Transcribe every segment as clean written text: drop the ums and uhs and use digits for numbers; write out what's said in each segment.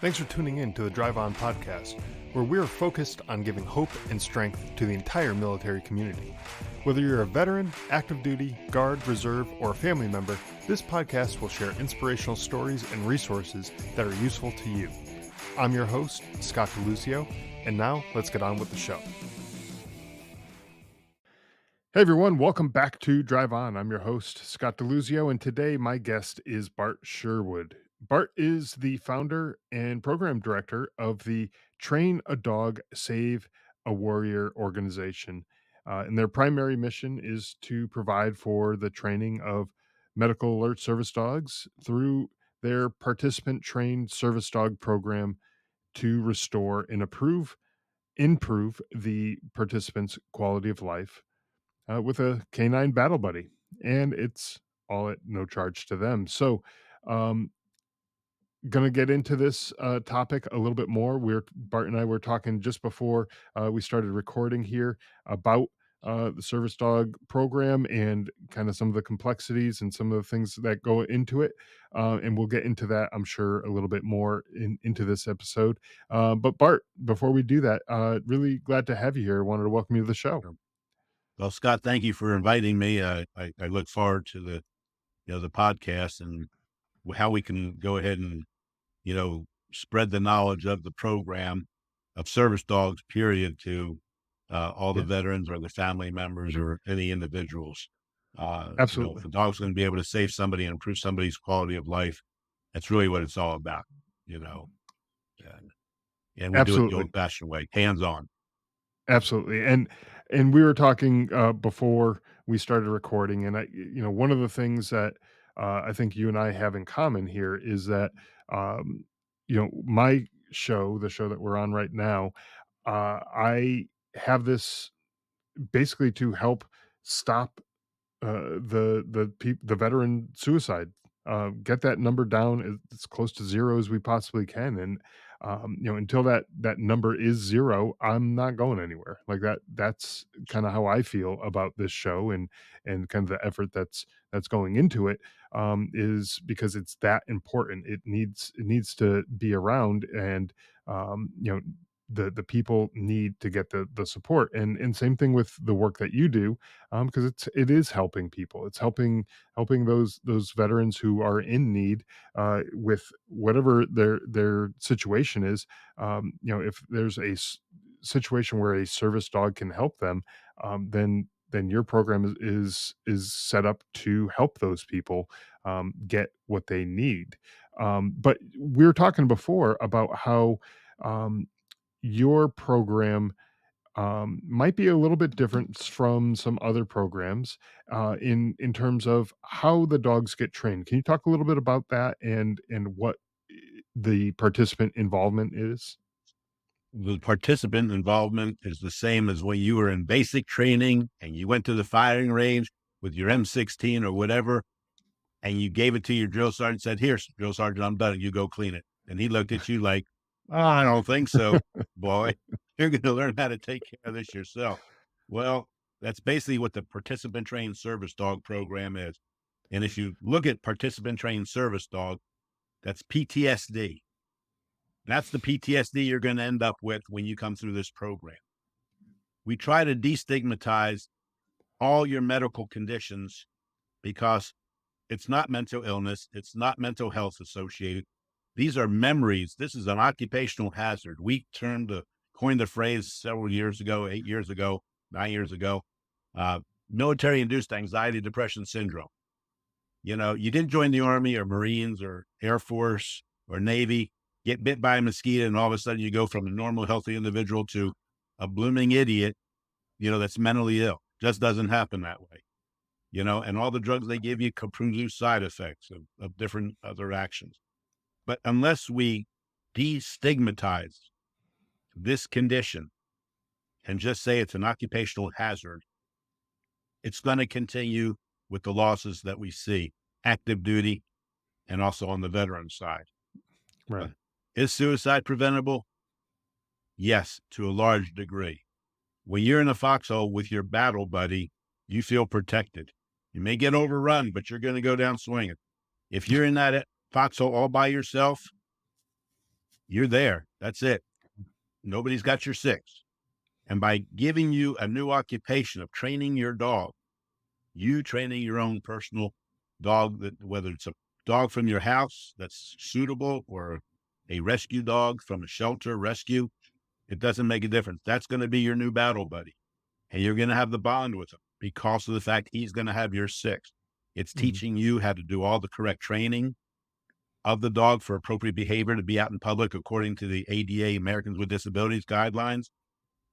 Thanks for tuning in to the Drive On podcast, where we are focused on giving hope and strength to the entire military community. Whether you're a veteran, active duty, guard, reserve, or a family member, this podcast will share inspirational stories and resources that are useful to you. I'm your host, Scott DeLucio, and now let's get on with the show. Hey everyone, welcome back to Drive On. I'm your host, Scott DeLucio, and today my guest is Bart Sherwood. Bart is the founder and program director of the Train a Dog, Save a Warrior organization. And their primary mission is to provide for the training of medical alert service dogs through their participant trained service dog program to restore and improve the participants' quality of life with a canine battle buddy, and it's all at no charge to them. So, um, gonna get into this topic a little bit more. Bart and I were talking just before we started recording here about the service dog program and kind of some of the complexities and some of the things that go into it. And we'll get into that, I'm sure, a little bit more into this episode. But Bart, before we do that, really glad to have you here. Wanted to welcome you to the show. Well, Scott, thank you for inviting me. I look forward to the podcast and how we can go ahead and, spread the knowledge of the program of service dogs, period, to all the veterans or the family members or any individuals. Absolutely. If the dog's going to be able to save somebody and improve somebody's quality of life, that's really what it's all about, and we do it the old-fashioned way, hands-on. Absolutely. And we were talking before we started recording, and one of the things that I think you and I have in common here is that my show, the show that we're on right now, I have this basically to help stop the veteran suicide, get that number down as close to zero as we possibly can, and until that number is zero, I'm not going anywhere. Like that's kind of how I feel about this show, and kind of the effort that's going into it, is because it's that important. It needs to be around, and the people need to get the support, and same thing with the work that you do, because it is helping people. It's helping those veterans who are in need with whatever their situation is. If there's situation where a service dog can help them, then your program is set up to help those people get what they need. But we were talking before about how your program might be a little bit different from some other programs in terms of how the dogs get trained. Can you talk a little bit about that and what the participant involvement is? The participant involvement is the same as when you were in basic training and you went to the firing range with your M16 or whatever, and you gave it to your drill sergeant and said, "Here, drill sergeant, I'm done. You go clean it." And he looked at you like, "Oh, I don't think so, boy. You're going to learn how to take care of this yourself." Well, that's basically what the participant trained service dog program is. And if you look at participant trained service dog, that's PTSD. That's the PTSD you're going to end up with when you come through this program. We try to destigmatize all your medical conditions because it's not mental illness. It's not mental health associated. These are memories. This is an occupational hazard. We coined the phrase several years ago, 8 years ago, 9 years ago, military-induced anxiety depression syndrome. You didn't join the Army or Marines or Air Force or Navy, get bit by a mosquito, and all of a sudden you go from a normal, healthy individual to a blooming idiot, that's mentally ill. Just doesn't happen that way. And all the drugs they give you could produce side effects of different other actions. But unless we destigmatize this condition and just say it's an occupational hazard, it's going to continue with the losses that we see, active duty and also on the veteran side. Right. Is suicide preventable? Yes, to a large degree. When you're in a foxhole with your battle buddy, you feel protected. You may get overrun, but you're going to go down swinging. If you're in that foxhole all by yourself, You're there. That's it. Nobody's got your six. And by giving you a new occupation of training your dog, you training your own personal dog, that whether it's a dog from your house that's suitable or a rescue dog from a shelter rescue, it doesn't make a difference. That's going to be your new battle buddy. And you're going to have the bond with him because of the fact he's going to have your six. It's Mhm, teaching you how to do all the correct training of the dog for appropriate behavior to be out in public according to the ADA, Americans with Disabilities guidelines.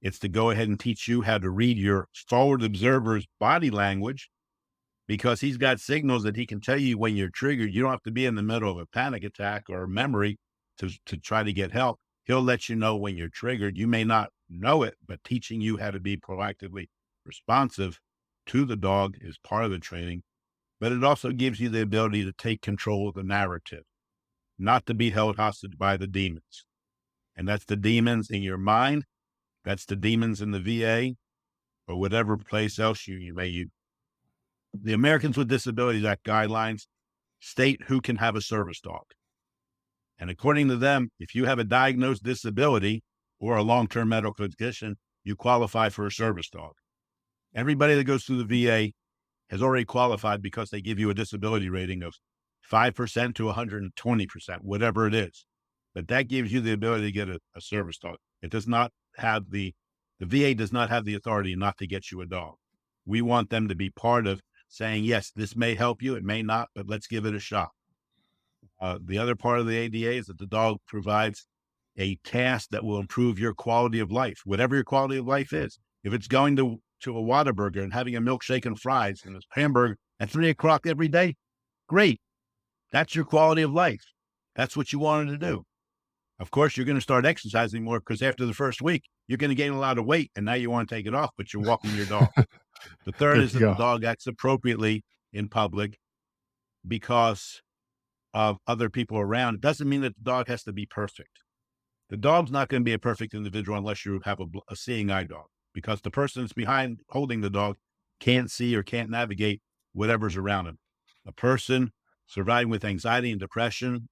It's to go ahead and teach you how to read your forward observer's body language because he's got signals that he can tell you when you're triggered. You don't have to be in the middle of a panic attack or a memory to try to get help. He'll let you know when you're triggered. You may not know it, but teaching you how to be proactively responsive to the dog is part of the training. But it also gives you the ability to take control of the narrative, not to be held hostage by the demons. And that's the demons in your mind. That's the demons in the VA or whatever place else you may use. The Americans with Disabilities Act guidelines state who can have a service dog. And according to them, if you have a diagnosed disability or a long-term medical condition, you qualify for a service dog. Everybody that goes through the VA has already qualified because they give you a disability rating of 5% to 120%, whatever it is. But that gives you the ability to get a service dog. It does not have the VA does not have the authority not to get you a dog. We want them to be part of saying, yes, this may help you, it may not, but let's give it a shot. The other part of the ADA is that the dog provides a task that will improve your quality of life, whatever your quality of life is. If it's going to a Whataburger and having a milkshake and fries and a hamburger at 3 o'clock every day, great. That's your quality of life. That's what you wanted to do. Of course, you're going to start exercising more because after the first week, you're going to gain a lot of weight and now you want to take it off, but you're walking your dog. The third there is you that the go. dog acts appropriately in public because of other people around. It doesn't mean that the dog has to be perfect. The dog's not going to be a perfect individual unless you have a seeing eye dog, because the person that's behind holding the dog can't see or can't navigate whatever's around him. A person surviving with anxiety and depression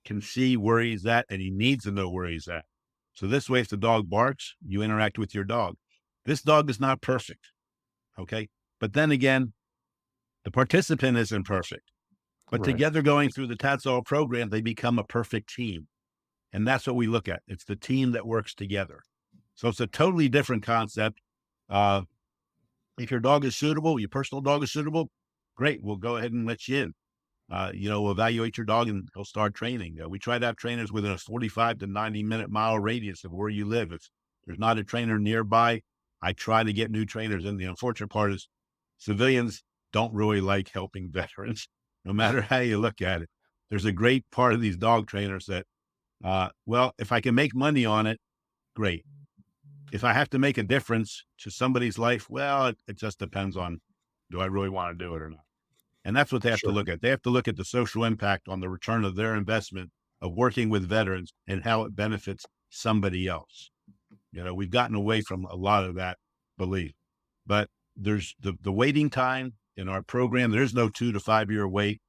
can see where he's at and he needs to know where he's at. So this way, if the dog barks, you interact with your dog. This dog is not perfect. Okay. But then again, the participant isn't perfect. But Right. together going through the TATSAL program, they become a perfect team. And that's what we look at. It's the team that works together. So it's a totally different concept. Uh, if your dog is suitable, your personal dog is suitable, great. We'll go ahead and let you in. We'll evaluate your dog and he'll start training. We try to have trainers within a 45 to 90-minute mile radius of where you live. If there's not a trainer nearby, I try to get new trainers. And the unfortunate part is civilians don't really like helping veterans, no matter how you look at it. There's a great part of these dog trainers that, well, if I can make money on it, great. If I have to make a difference to somebody's life, well, it just depends on, do I really want to do it or not? And that's what they have to Sure. look at. They have to look at the social impact on the return of their investment of working with veterans and how it benefits somebody else. We've gotten away from a lot of that belief, but there's the waiting time in our program. There's no 2 to 5 year wait.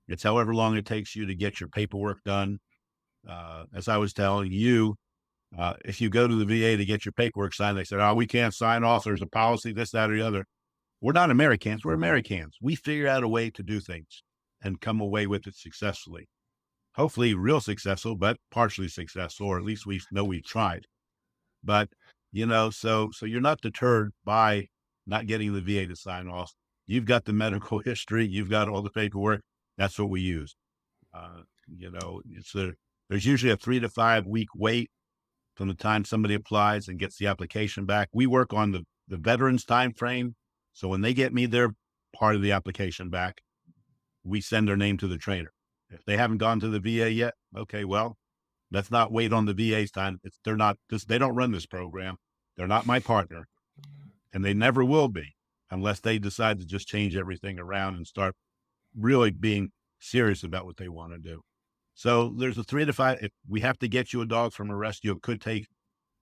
It's however long it takes you to get your paperwork done. As I was telling you, if you go to the VA to get your paperwork signed, they said, "Oh, we can't sign off. There's a policy, this, that, or the other." We're not Americans. We're Americans. We figure out a way to do things and come away with it successfully. Hopefully, real successful, but partially successful, or at least we know we've tried. But so you're not deterred by not getting the VA to sign off. You've got the medical history. You've got all the paperwork. That's what we use. There's usually a 3 to 5 week wait from the time somebody applies and gets the application back. We work on the veterans time frame. So when they get me their part of the application back, we send their name to the trainer. If they haven't gone to the VA yet, okay, well, let's not wait on the VA's time. They don't run this program. They're not my partner, and they never will be unless they decide to just change everything around and start really being serious about what they want to do. So there's a 3 to 5. If we have to get you a dog from a rescue, it could take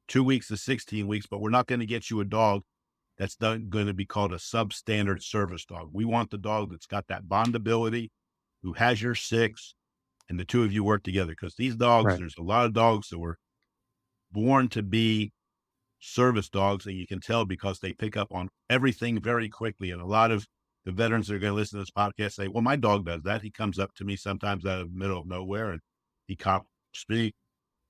2 weeks to 16 weeks, but we're not going to get you a dog that's going to be called a substandard service dog. We want the dog that's got that bondability, who has your six, and the two of you work together, because these dogs, Right. there's a lot of dogs that were born to be service dogs, and you can tell because they pick up on everything very quickly. And a lot of the veterans that are going to listen to this podcast say, "Well, my dog does that. He comes up to me sometimes out of the middle of nowhere, and he cops me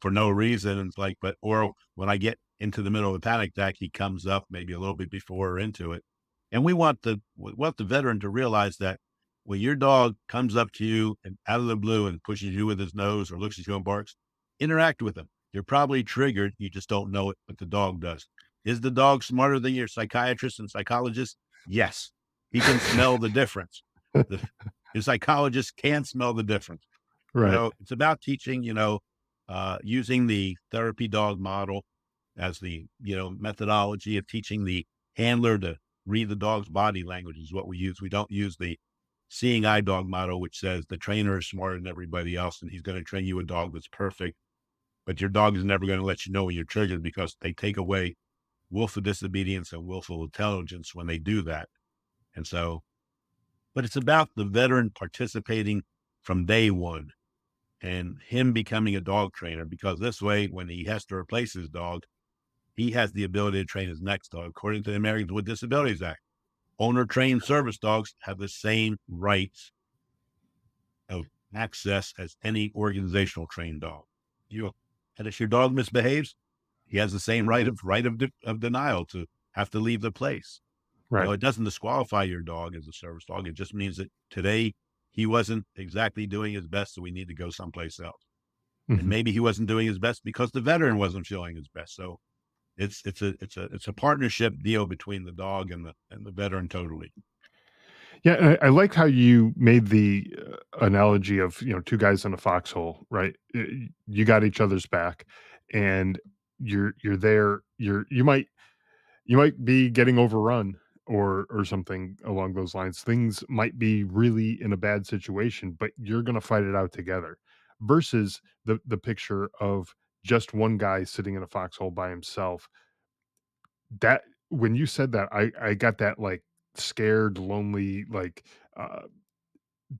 for no reason." And it's like, but or when I get into the middle of a panic attack, he comes up maybe a little bit before we're into it. And we want the veteran to realize that when your dog comes up to you and out of the blue and pushes you with his nose or looks at you and barks, interact with him. You're probably triggered. You just don't know it, but the dog does. Is the dog smarter than your psychiatrist and psychologist? Yes. He can smell the difference. The, your psychologist can smell the difference. Right. So it's about teaching, using the therapy dog model as the, methodology of teaching the handler to read the dog's body language is what we use. We don't use the seeing eye dog model, which says the trainer is smarter than everybody else and he's going to train you a dog that's perfect. But your dog is never going to let you know when you're triggered because they take away willful disobedience and willful intelligence when they do that. And so, but it's about the veteran participating from day one and him becoming a dog trainer, because this way, when he has to replace his dog, he has the ability to train his next dog. According to the Americans with Disabilities Act, owner trained service dogs have the same rights of access as any organizational trained dog. You and if your dog misbehaves, he has the same right of denial to have to leave the place. Right. It doesn't disqualify your dog as a service dog. It just means that today he wasn't exactly doing his best, so we need to go someplace else. And Mhm. maybe he wasn't doing his best because the veteran wasn't feeling his best. So it's a partnership deal between the dog and the veteran totally. Yeah, and I like how you made the, analogy of, 2 guys in a foxhole, right? You got each other's back, and you're there, you might be getting overrun or something along those lines. Things might be really in a bad situation, but you're gonna fight it out together, versus the picture of just one guy sitting in a foxhole by himself. That when you said that, I got that, like, scared, lonely, like, uh,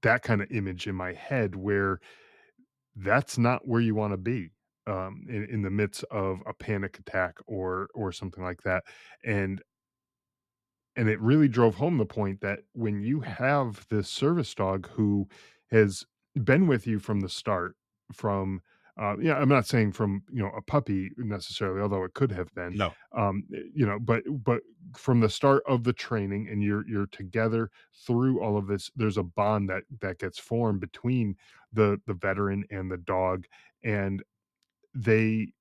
that kinda image in my head where that's not where you wanna be, in the midst of a panic attack or something like that, and it really drove home the point that when you have this service dog who has been with you from the start, from yeah, I'm not saying from a puppy necessarily, although it could have been, No, but from the start of the training, and you're together through all of this. There's a bond that gets formed between the veteran and the dog, and they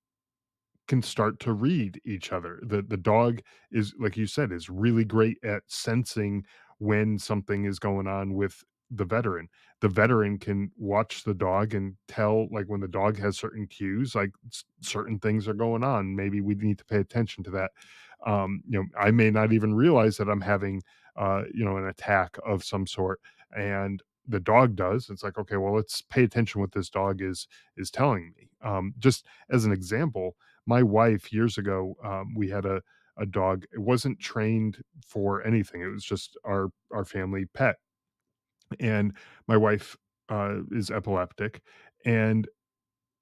can start to read each other. The dog is, like you said, is really great at sensing when something is going on with the veteran. The veteran can watch the dog and tell, like, when the dog has certain cues, like certain things are going on. Maybe we need to pay attention to that. I may not even realize that I'm having an attack of some sort, and the dog does. It's like, okay, well, let's pay attention what this dog is telling me. Just as an example, my wife, years ago, we had a dog. It wasn't trained for anything. It was just our family pet. And my wife is epileptic, and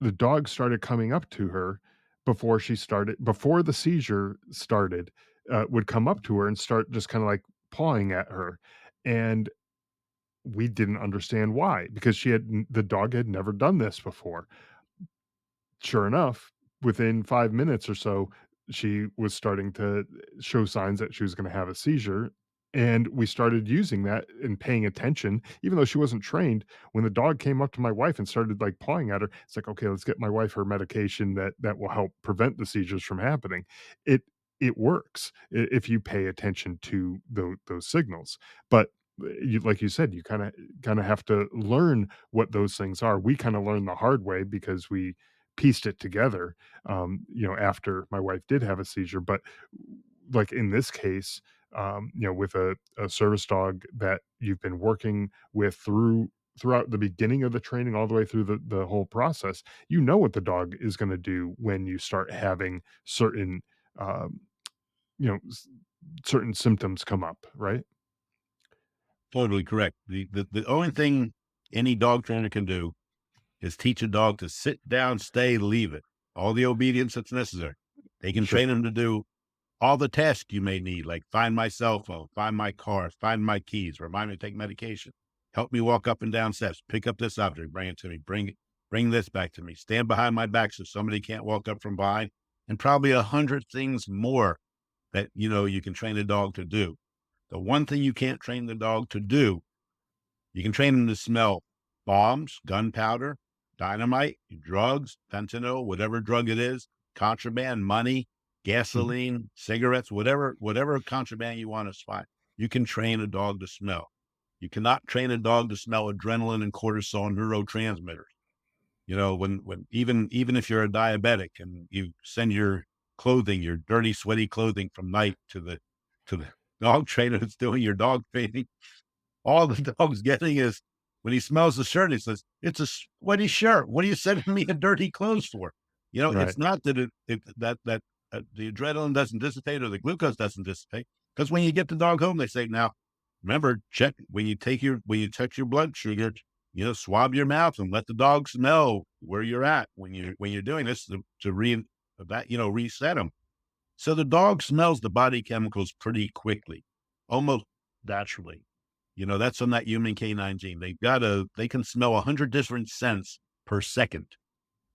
the dog started coming up to her before the seizure started. Would come up to her and start just kind of like pawing at her, and we didn't understand why, because the dog had never done this before. Sure enough, within 5 minutes or so, she was starting to show signs that she was gonna have a seizure, and we started using that and paying attention, even though she wasn't trained. When the dog came up to my wife and started, like, pawing at her, it's like, "Okay, let's get my wife her medication that will help prevent the seizures from happening." It it works if you pay attention to those signals, but, like you said, you kinda have to learn what those things are. We kinda learned the hard way because we pieced it together, after my wife did have a seizure. But like in this case, with a service dog that you've been working with throughout the beginning of the training all the way through the whole process, you know what the dog is going to do when you start having certain, um, you know, s- certain symptoms come up, right? totally correct. The only thing any dog trainer can do is teach a dog to sit down, stay, leave it. All the obedience that's necessary. They can Sure. train them to do all the tasks you may need, like find my cell phone, find my car, find my keys, remind me to take medication, help me walk up and down steps, pick up this object, bring it to me, bring this back to me, stand behind my back so somebody can't walk up from behind, and probably 100 things more that you can train a dog to do. The one thing you can't train the dog to do, you can train them to smell bombs, gunpowder, dynamite, drugs, fentanyl, whatever drug it is, contraband, money, Mhm. gasoline, cigarettes, whatever contraband you want to spot. You can train a dog to smell. You cannot train a dog to smell adrenaline and cortisol neurotransmitters. When even if you're a diabetic and you send your clothing, your dirty, sweaty clothing from night to the dog trainer that's doing your dog training, all the dog's getting is when he smells the shirt, he says, "It's a sweaty shirt. What are you sending me in dirty clothes for?" Right. It's not that the adrenaline doesn't dissipate or the glucose doesn't dissipate. Because when you get the dog home, they say, "Now, remember, check when you check your blood sugar, swab your mouth and let the dog smell where you're at when you're doing this reset them." So the dog smells the body chemicals pretty quickly, almost naturally. That's from that human canine gene. They can smell 100 different scents per second.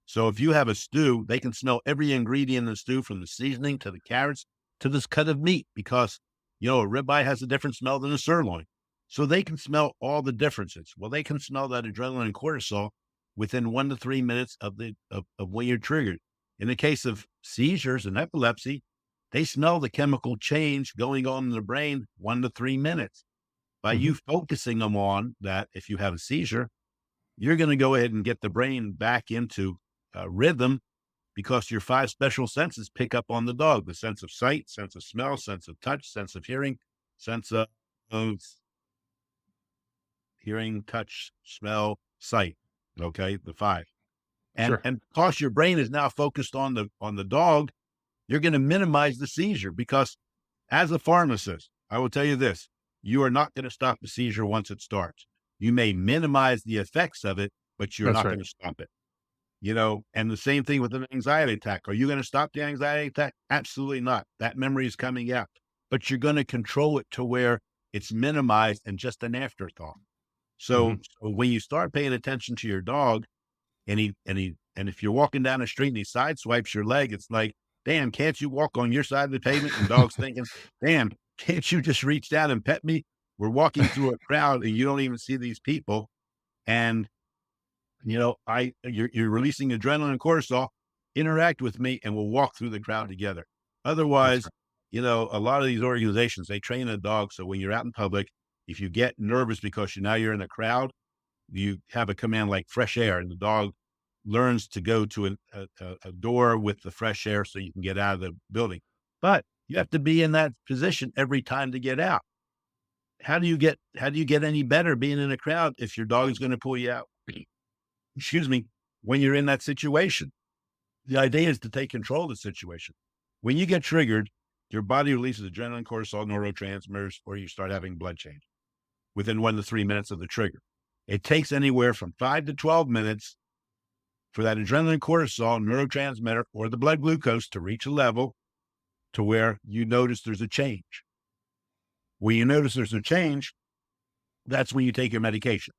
So if you have a stew, they can smell every ingredient in the stew from the seasoning to the carrots to this cut of meat because, a ribeye has a different smell than a sirloin. So they can smell all the differences. Well, they can smell that adrenaline and cortisol within 1 to 3 minutes of when you're triggered. In the case of seizures and epilepsy, they smell the chemical change going on in the brain 1 to 3 minutes. By you Mhm. focusing them on that, if you have a seizure, you're going to go ahead and get the brain back into rhythm because your five special senses pick up on the dog: the sense of sight, sense of smell, sense of touch, sense of hearing, sense of hearing, touch, smell, sight. Okay, the five. And Sure. and because your brain is now focused on the dog, you're going to minimize the seizure because as a pharmacist, I will tell you this: you are not going to stop the seizure once it starts. You may minimize the effects of it, but you're That's not right. going to stop it. And the same thing with an anxiety attack. Are you going to stop the anxiety attack? Absolutely not. That memory is coming out, but you're going to control it to where it's minimized and just an afterthought. So, Mhm. so when you start paying attention to your dog, and if you're walking down the street and he sideswipes your leg, it's like, damn, can't you walk on your side of the pavement? And dog's thinking, damn, can't you just reach down and pet me? We're walking through a crowd and you don't even see these people. And you're releasing adrenaline and cortisol, interact with me and we'll walk through the crowd together. That's Otherwise, right. a lot of these organizations, they train a dog. So when you're out in public, if you get nervous because you're in a crowd, you have a command like fresh air, and the dog learns to go to a door with the fresh air so you can get out of the building. But you have to be in that position every time to get out. How do you get any better being in a crowd if your dog is going to pull you out? Excuse me, when you're in that situation. The idea is to take control of the situation. When you get triggered, your body releases adrenaline, cortisol, neurotransmitters, or you start having blood change within 1 to 3 minutes of the trigger. It takes anywhere from 5 to 12 minutes for that adrenaline, cortisol, neurotransmitter, or the blood glucose to reach a level to where you notice there's a change. When you notice there's a change, that's when you take your medication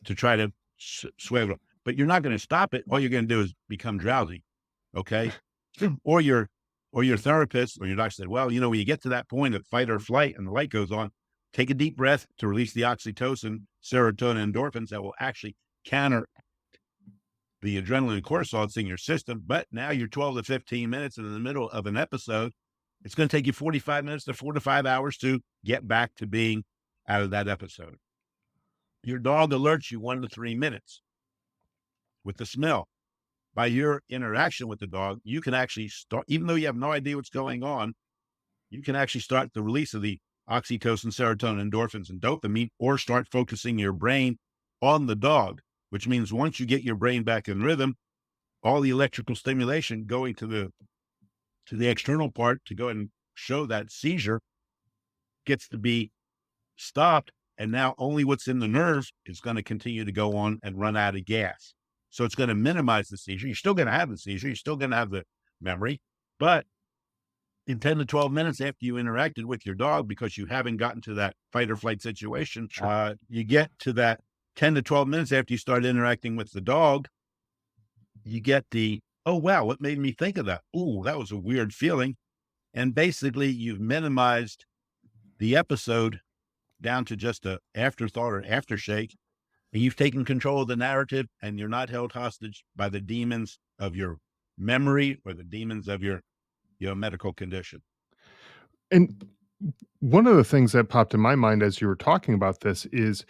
to try to swivel. But you're not going to stop it. All you're going to do is become drowsy. Okay. or your or your therapist or your doctor said, well, when you get to that point of fight or flight and the light goes on, take a deep breath to release the oxytocin, serotonin, endorphins that will actually counter the adrenaline and cortisol that's in your system. But now you're 12 to 15 minutes in the middle of an episode. It's going to take you 45 minutes to 4 to 5 hours to get back to being out of that episode. Your dog alerts you 1 to 3 minutes with the smell. By your interaction with the dog, you can actually start, even though you have no idea what's going on, you can actually start the release of the oxytocin, serotonin, endorphins, and dopamine, or start focusing your brain on the dog, which means once you get your brain back in rhythm, all the electrical stimulation going to the external part to go ahead and show that seizure gets to be stopped. And now only what's in the nerves is going to continue to go on and run out of gas. So it's going to minimize the seizure. You're still going to have the seizure. You're still going to have the memory, but in 10 to 12 minutes after you interacted with your dog, because you haven't gotten to that fight or flight situation, Sure. you get to that 10 to 12 minutes after you start interacting with the dog, you get the, oh, wow, what made me think of that? Oh, that was a weird feeling. And basically, you've minimized the episode down to just a afterthought or aftershake. And you've taken control of the narrative, and you're not held hostage by the demons of your memory or the demons of your medical condition. And one of the things that popped in my mind as you were talking about this is,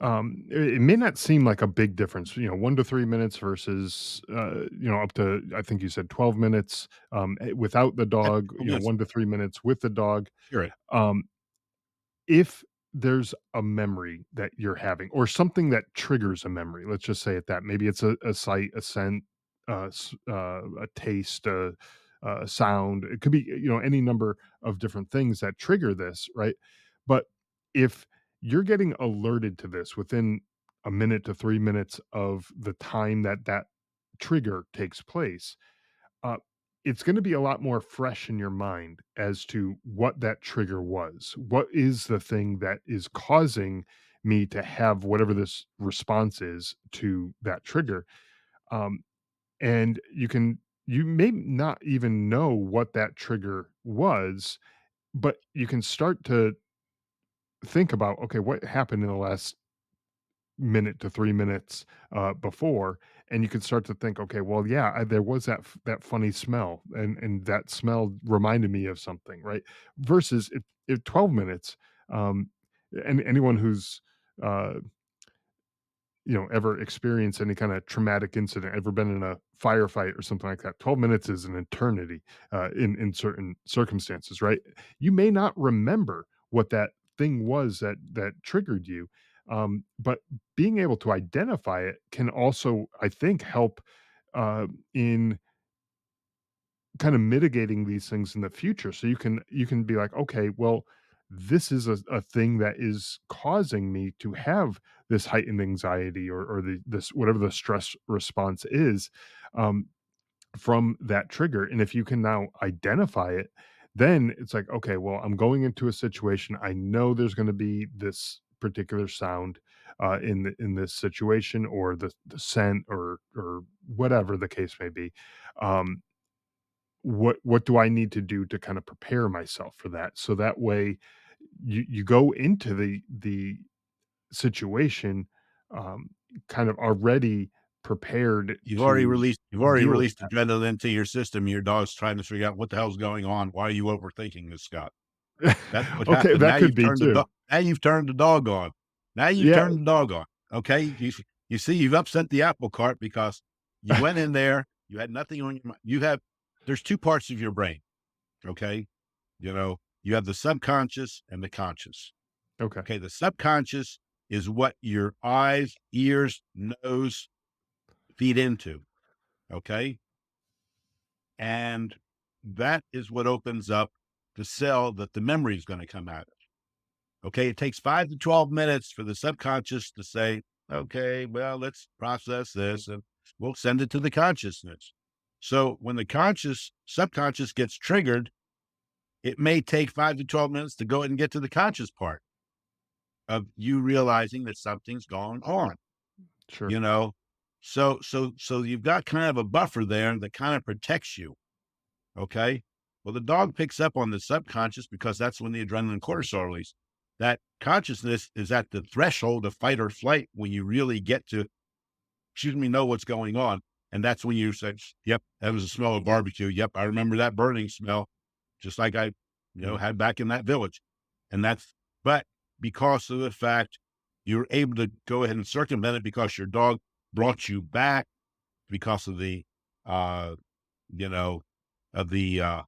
it may not seem like a big difference, 1 to 3 minutes versus, up to, I think you said 12 minutes, without the That's dog, 2 minutes. 1 to 3 minutes with the dog. Hear it. Um, if there's a memory that you're having or something that triggers a memory, let's just say it that maybe it's a sight, a scent, a taste, a sound. It could be, any number of different things that trigger this, right? But if you're getting alerted to this within a minute to 3 minutes of the time that that trigger takes place, uh, it's going to be a lot more fresh in your mind as to what that trigger was. What is the thing that is causing me to have whatever this response is to that trigger? Um, and you may not even know what that trigger was, but you can start to think about, okay, what happened in the last minute to 3 minutes, before, and you could start to think, "Okay, well, yeah, there was that funny smell, and that smell reminded me of something," right? Versus if 12 minutes, and anyone who's, uh ever experienced any kind of traumatic incident, ever been in a firefight or something like that, 12 minutes is an eternity, in certain circumstances, right? You may not remember what that thing was that triggered you, but being able to identify it can also, I think, help, in kind of mitigating these things in the future. So you can be like, okay, well, this is a thing that is causing me to have this heightened anxiety, or this whatever the stress response is, um, from that trigger. And if you can now identify it, then it's like, okay, well, I'm going into a situation. I know there's going to be this particular sound, in this situation, or the scent, or whatever the case may be. Um, what do I need to do to kind of prepare myself for that? So that way you go into the situation, um, kind of already prepared to You've already deal with released adrenaline into your system. Your dog's trying to figure out what the hell's going on. Why are you overthinking this, Scott? that. That's what Okay, happened. that could be too. Now you've turned the dog on. Now you've Yeah, turned the dog on. Okay. You see, you've upset the apple cart because you went in there, you had nothing on your mind. There's two parts of your brain. Okay. You have the subconscious and the conscious. okay, Okay. The subconscious is what your eyes, ears, nose feed into. Okay. And that is what opens up the cell that the memory is going to come out of. Okay. It takes 5 to 12 minutes for the subconscious to say, okay, well, let's process this and we'll send it to the consciousness. So when the subconscious gets triggered, it may take 5 to 12 minutes to go ahead and get to the conscious part of you realizing that something's going on, sure, you know? So you've got kind of a buffer there that kind of protects you. Okay. Well, the dog picks up on the subconscious because that's when the adrenaline and cortisol release. That consciousness is at the threshold of fight or flight when you really get to, excuse me, know what's going on. And that's when you say, yep, that was the smell of barbecue. Yep, I remember that burning smell, just like I, mm, had back in that village. And but because of the fact you're able to go ahead and circumvent it because your dog brought you back because of uh, you know, the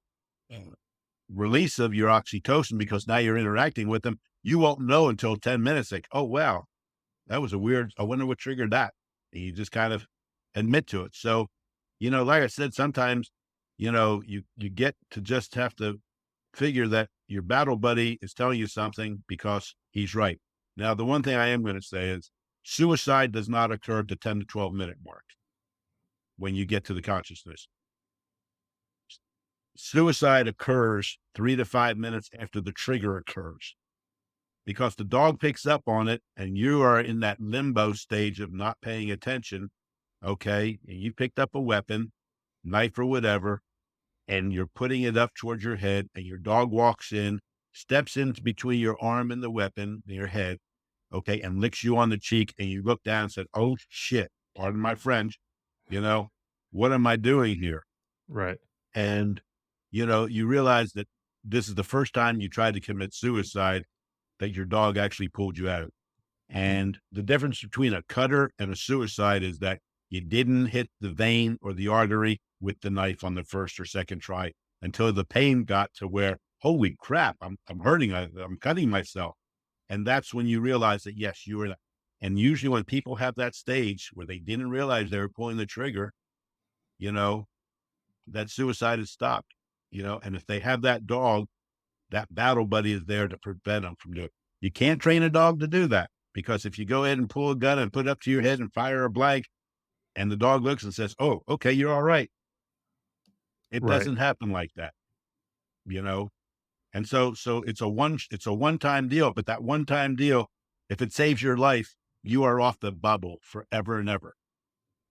release of your oxytocin because now you're interacting with them, you won't know until 10 minutes, like, oh, wow, that was I wonder what triggered that. And you just kind of admit to it. So, like I said, sometimes, you get to just have to figure that your battle buddy is telling you something because he's right. Now, the one thing I am going to say is suicide does not occur at the 10 to 12 minute mark. when you get to the consciousness. Suicide occurs 3 to 5 minutes after the trigger occurs because the dog picks up on it and you are in that limbo stage of not paying attention. Okay. And you picked up a weapon, knife or whatever, and you're putting it up towards your head, and your dog walks in, steps in between your arm and the weapon, your head, okay, and licks you on the cheek, and you look down and said, "Oh shit, pardon my French, you know, what am I doing here?" Right. And you realize that this is the first time you tried to commit suicide that your dog actually pulled you out. And the difference between a cutter and a suicide is that you didn't hit the vein or the artery with the knife on the first or second try until the pain got to where, holy crap, I'm hurting, I'm cutting myself. And that's when you realize that, yes, you were that. And usually when people have that stage where they didn't realize they were pulling the trigger, you know, that suicide is stopped, and if they have that dog, that battle buddy is there to prevent them from doing it. You can't train a dog to do that because if you go ahead and pull a gun and put it up to your head and fire a blank and the dog looks and says, "Oh, okay, you're all right." It Right. doesn't happen like that, you know? And so it's a one-time deal, but that one-time deal, if it saves your life, you are off the bubble forever and ever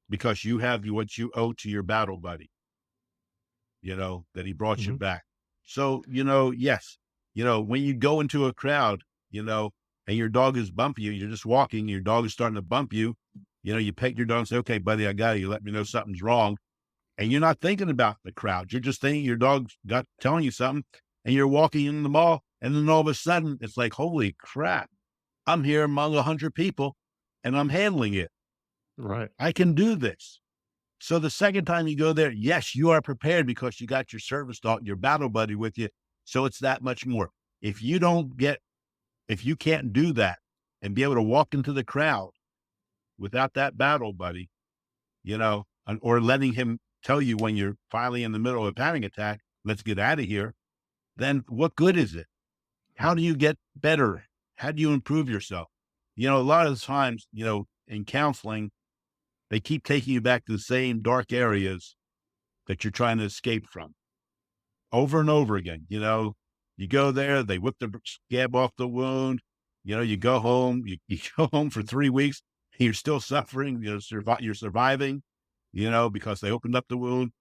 because you have what you owe to your battle buddy. That he brought you Mhm. back. So, yes, when you go into a crowd, and your dog is bumping you, you're just walking, your dog is starting to bump you, you pet your dog and say, "Okay, buddy, I got you. Let me know something's wrong." And you're not thinking about the crowd. You're just thinking your dog's got telling you something, and you're walking in the mall, and then all of a sudden it's like, holy crap, I'm here among 100 people and I'm handling it. Right. I can do this. So the second time you go there, yes, you are prepared because you got your service dog, your battle buddy with you. So it's that much more. If you don't get, if you can't do that and be able to walk into the crowd without that battle buddy, or letting him tell you when you're finally in the middle of a panic attack, let's get out of here, then what good is it? How do you get better? How do you improve yourself? A lot of the times, in counseling, they keep taking you back to the same dark areas that you're trying to escape from over and over again. You go there, they whip the scab off the wound. You go home, you go home for 3 weeks, you're still suffering, you're surviving, because they opened up the wound.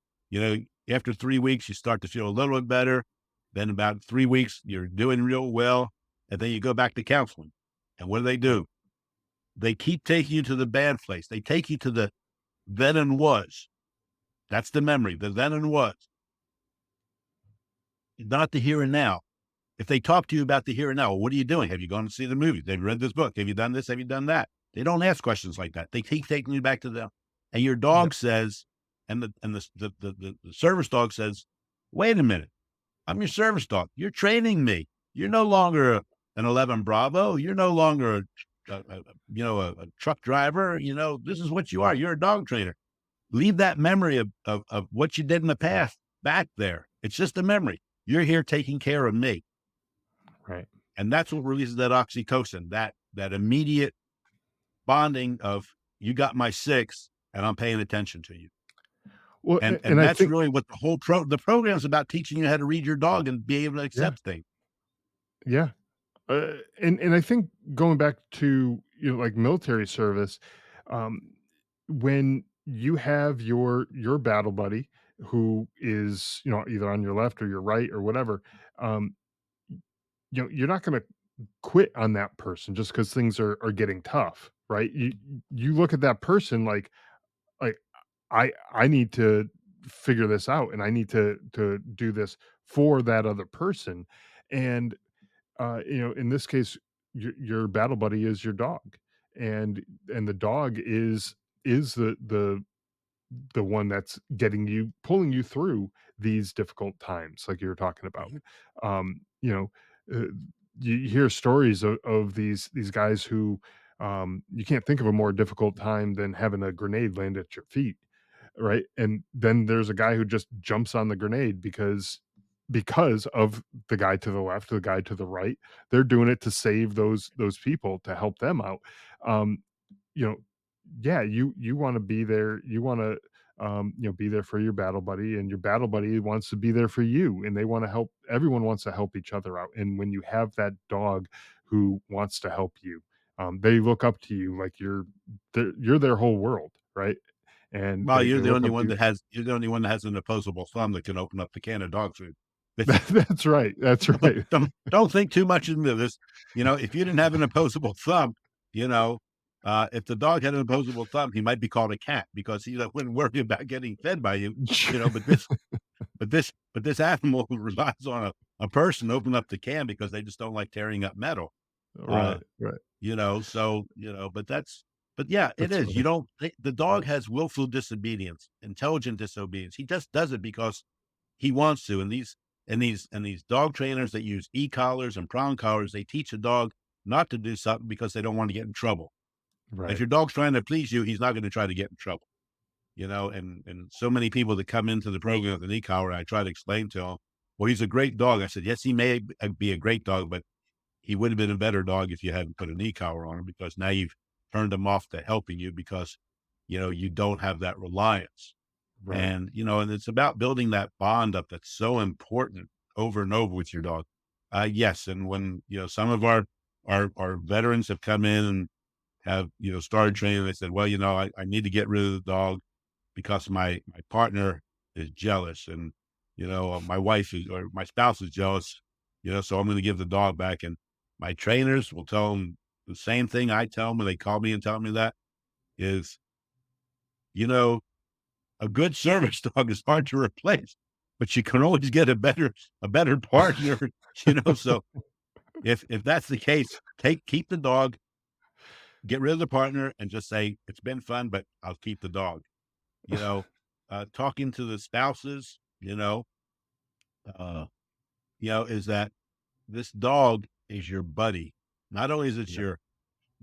After 3 weeks, you start to feel a little bit better. Then about 3 weeks, you're doing real well. And then you go back to counseling. And what Right. do? They keep taking you to the bad place. They take you to the then and was. That's the memory, the then and was, not the here and now. If they talk to you about the here and now, well, what are you doing? Have you gone to see the movies? Have you read this book? Have you done this? Have you done that? They don't ask questions like that. They keep taking you back to them. And your Yep. dog says, and the service dog says, "Wait a minute, I'm your service dog. You're training me. You're no longer an 11 Bravo. You're no longer a truck driver. This is what you are. You're a dog trainer. Leave that memory of what you did in the past back there. It's just a memory. You're here taking care of me." Right. And that's what releases that oxytocin, that immediate bonding of you got my six and I'm paying attention to you. Well, And and and I that's think really what the program is about, teaching you how to read your dog and be able to yeah, accept things. yeah. And I think going back to, like military service, um, when you have your battle buddy who is, either on your left or your right or whatever, um, you're not gonna quit on that person just because things are getting tough, right? You look at that person like I need to figure this out and I need to do this for that other person. And in this case, your battle buddy is your dog, and the dog is the one that's pulling you through these difficult times, like you were talking about. Mhm. Um, you know, uh, you hear stories of these guys who you can't think of a more difficult time than having a grenade land at your feet, right? And then there's a guy who just jumps on the grenade because of the guy to the left, the guy to the right. They're doing it to save those people, to help them out. Um, you know, yeah, you want to be there. You want to be there for your battle buddy, and your battle buddy wants to be there for you, and they want to help. Everyone wants to help each other out, and when you have that dog who wants to help you, they look up to you like you're their whole world, right? And Well, they look up to you. you're the only one that has an opposable thumb that can open up the can of dog food. That's right. That's right. Don't think too much into this. If you didn't have an opposable thumb, if the dog had an opposable thumb, he might be called a cat because he wouldn't worry about getting fed by you. But this animal relies on a person to open up the can because they just don't like tearing up metal. Uh, Right. Right. but yeah, it That's is. funny. The dog has willful disobedience, intelligent disobedience. He just does it because he wants to. And these dog trainers that use e-collars and prong collars, they teach a dog not to do something because they don't want to get in trouble. If Right. your dog's trying to please you, he's not going to try to get in trouble. And so many people that come into the program with an e-collar, I try to explain to them, well, he's a great dog. I said, yes, he may be a great dog, but he would have been a better dog if you hadn't put an e-collar on him, because now you've turned him off to helping you because, you don't have that reliance. Right. And it's about building that bond up that's so important over and over with your dog. Yes. And when, some of our veterans have come in and have, started training, they said, well, I need to get rid of the dog because my partner is jealous, and my wife is, or my spouse is jealous, so I'm going to give the dog back. And my trainers will tell them the same thing I tell them when they call me and tell me that is, you know, a good service dog is hard to replace, but you can always get a better partner. So if that's the case, keep the dog, get rid of the partner, and just say it's been fun, but I'll keep the dog. You know, Talking to the spouses, uh, is that this dog is your buddy. Not only is it Yeah.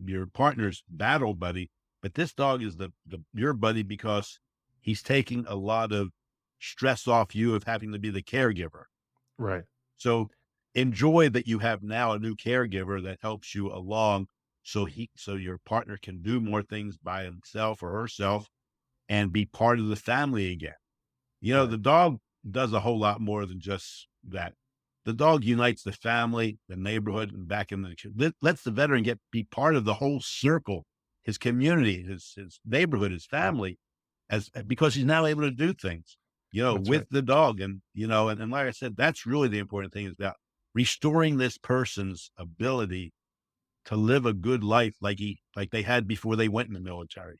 your partner's battle buddy, but this dog is the your buddy because he's taking a lot of stress off you of having to be the caregiver. Right. So enjoy that you have now a new caregiver that helps you along, so your partner can do more things by himself or herself and be part of the family again. The Right. dog does a whole lot more than just that. The dog unites the family, the neighborhood, and back in lets the veteran be part of the whole circle, his community, his neighborhood, his family, as because he's now able to do things, That's right. with the dog. And like I said, that's really the important thing, is about restoring this person's ability to live a good life like they had before they went in the military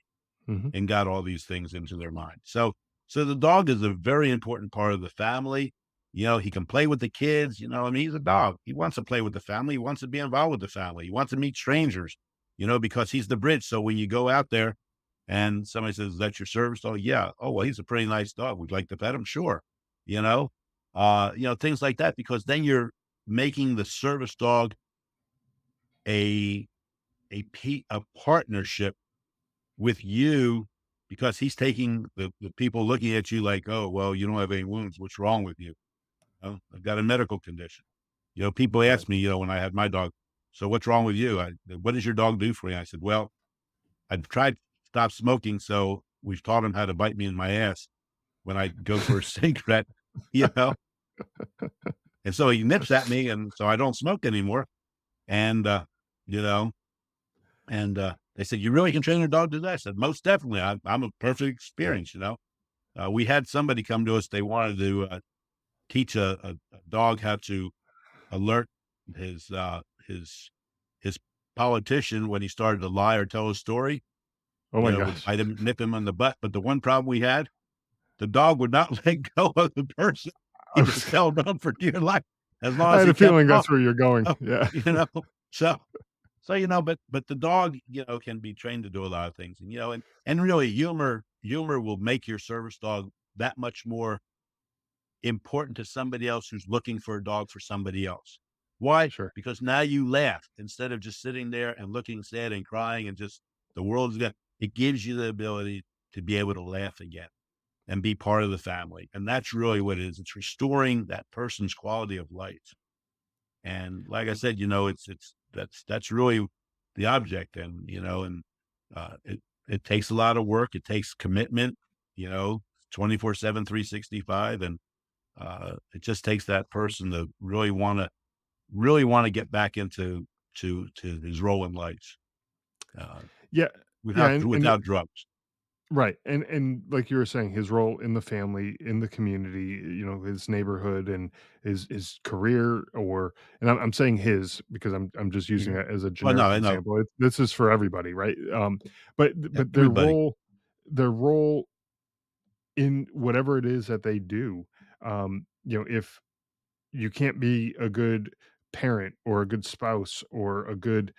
Mhm. and got all these things into their mind. So the dog is a very important part of the family. He can play with the kids. He's a dog. He wants to play with the family. He wants to be involved with the family. He wants to meet strangers, because he's the bridge. So when you go out there and somebody says, "Is that your service dog?" Yeah. Oh, well, he's a pretty nice dog. Would you like to pet him? Sure. You know, things like that, because then you're making the service dog a a partnership with you, because he's taking the people looking at you like, "Oh, well, you don't have any wounds. What's wrong with you?" "Oh, I've got a medical condition." People Right. ask me, when I had my dog, "So what's wrong with you? What does your dog do for you?" I said, "Well, I've tried to stop smoking, so we've taught him how to bite me in my ass when I go for a cigarette, you know, and so he nips at me, and so I don't smoke anymore." And, you know, they said, "You really can train your dog to do that?" I said, "Most definitely. I'm a perfect experience." We had somebody come to us. They wanted to teach a dog how to alert his his politicion when he started to lie or tell a story. Oh my Would gosh. bite him, nip him on the butt. But the one problem we had, the dog would not let go of the person. I He was just held on for dear life as long I as had he a kept feeling that's talking. where you're going. Oh, Yeah. you know, so but the dog, can be trained to do a lot of things, and really humor will make your service dog that much more important to somebody else who's looking for a dog for somebody else. Why? Sure. Because now you laugh instead of just sitting there and looking sad and crying and just the world's good. It gives you the ability to be able to laugh again and be part of the family. And that's really what it is. It's restoring that person's quality of life. And like I said, that's really the object. And it takes a lot of work. It takes commitment, you know, 24/7, 365, and it just takes that person to really want to get back to his role in life, uh, Yeah, yeah, and without drugs. right, and like you were saying, his role in the family, in the community, his neighborhood, and his career, and I'm saying his because I'm just using Mhm. that as a Well, no, generic I know. example. This is for everybody, right? Yeah, But everybody. their role in whatever it is that they do, if you can't be a good parent or a good spouse or a good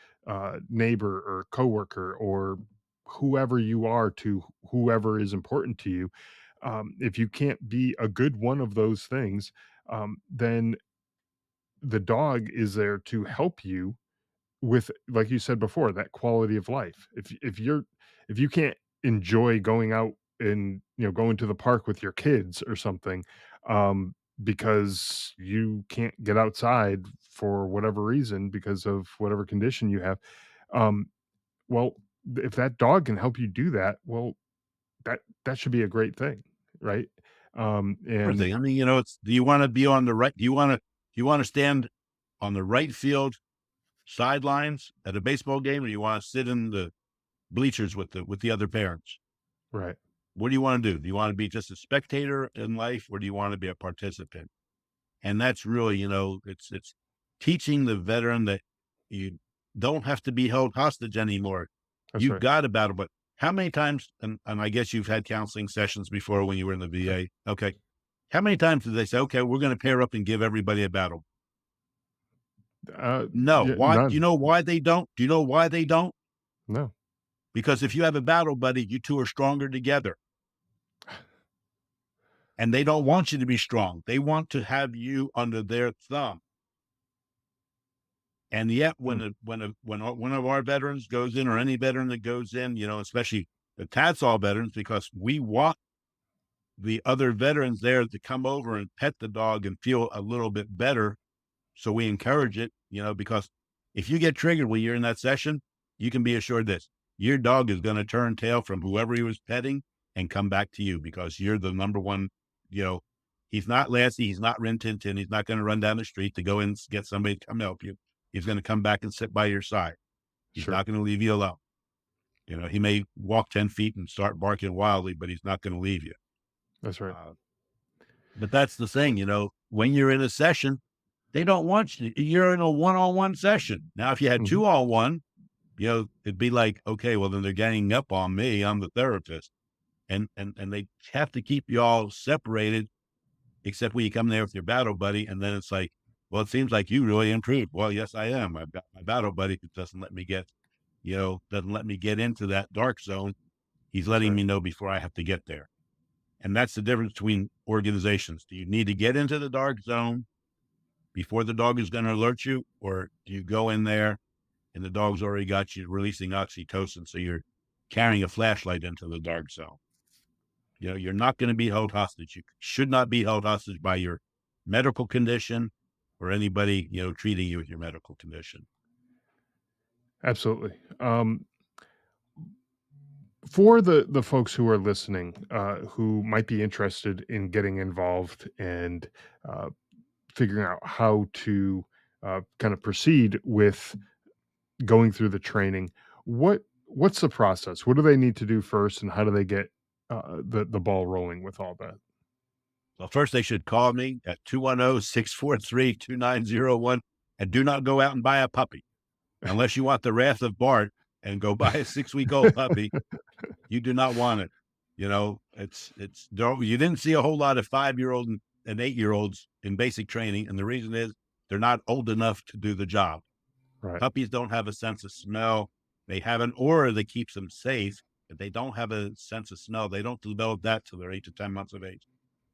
neighbor or coworker or whoever you are to whoever is important to you, if you can't be a good one of those things, then the dog is there to help you with, like you said before, that quality of life. If you can't enjoy going out and, going to the park with your kids or something, because you can't get outside for whatever reason because of whatever condition you have, um, well, if that dog can help you do that, well, that should be a great thing, right? Sure And thing. I mean, it's do you wanna be on the right do you wanna stand on the right field sidelines at a baseball game, or you wanna sit in the bleachers with the other parents? right, What do you wanna do? Do you wanna be just a spectator in life, or do you wanna be a participant? And that's really, it's teaching the veteran that you don't have to be held hostage anymore. that's You've right. got a battle, but how many times, and I guess you've had counseling sessions before when you were in the Sure. VA. Okay. How many times did they say, okay, we're going to pair up and give everybody a battle? No. Yeah, Why? Do you none. know why they don't? Do you know why they don't? No. Because if you have a battle buddy, you two are stronger together. And they don't want you to be strong. They want to have you under their thumb. And yet, Mm, one of our veterans goes in, or any veteran that goes in, especially the TADSOL veterans, because we want the other veterans there to come over and pet the dog and feel a little bit better. So we encourage it, because if you get triggered when you're in that session, you can be assured this: your dog is going to turn tail from whoever he was petting and come back to you because you're the number one. You know, he's not Lassie, he's not Rin Tin Tin, he's not going to run down the street to go and get somebody to come help you. He's going to come back and sit by your side. He's sure. not going to leave you alone. He may walk 10 feet and start barking wildly, but he's not going to leave you. That's right. Uh, but that's the thing, when you're in a session, they don't want you. You're in a one-on-one session. Now, if you had Mhm. 2-on-1, it'd be like, okay, well, then they're ganging up on me. I'm the therapist. And they have to keep you all separated, except when you come there with your battle buddy. And then it's like, well, it seems like you really improved. Well, yes, I am. I've got my battle buddy who doesn't let me get into that dark zone. He's That's letting right. me know before I have to get there. And that's the difference between organizations. Do you need to get into the dark zone before the dog is going to alert you? Or do you go in there and the dog's already got you releasing oxytocin? So you're carrying a flashlight into the dark zone. You're not going to be held hostage. You should not be held hostage by your medical condition or anybody, treating you with your medical condition. Absolutely. For the folks who are listening, who might be interested in getting involved and uh, figuring out how to kind of proceed with going through the training, what's the process? What do they need to do first, and how do they get the ball rolling with all that? Well, first, they should call me at 210-643-2901, and do not go out and buy a puppy unless you want the wrath of Bart and go buy a 6-week-old puppy. You do not want it. You didn't see a whole lot of 5-year-old and 8-year-olds in basic training. And the reason is they're not old enough to do the job. Right. Puppies don't have a sense of smell. They have an aura that keeps them safe, but they don't have a sense of smell. They don't develop that till they're 8 to 10 months of age.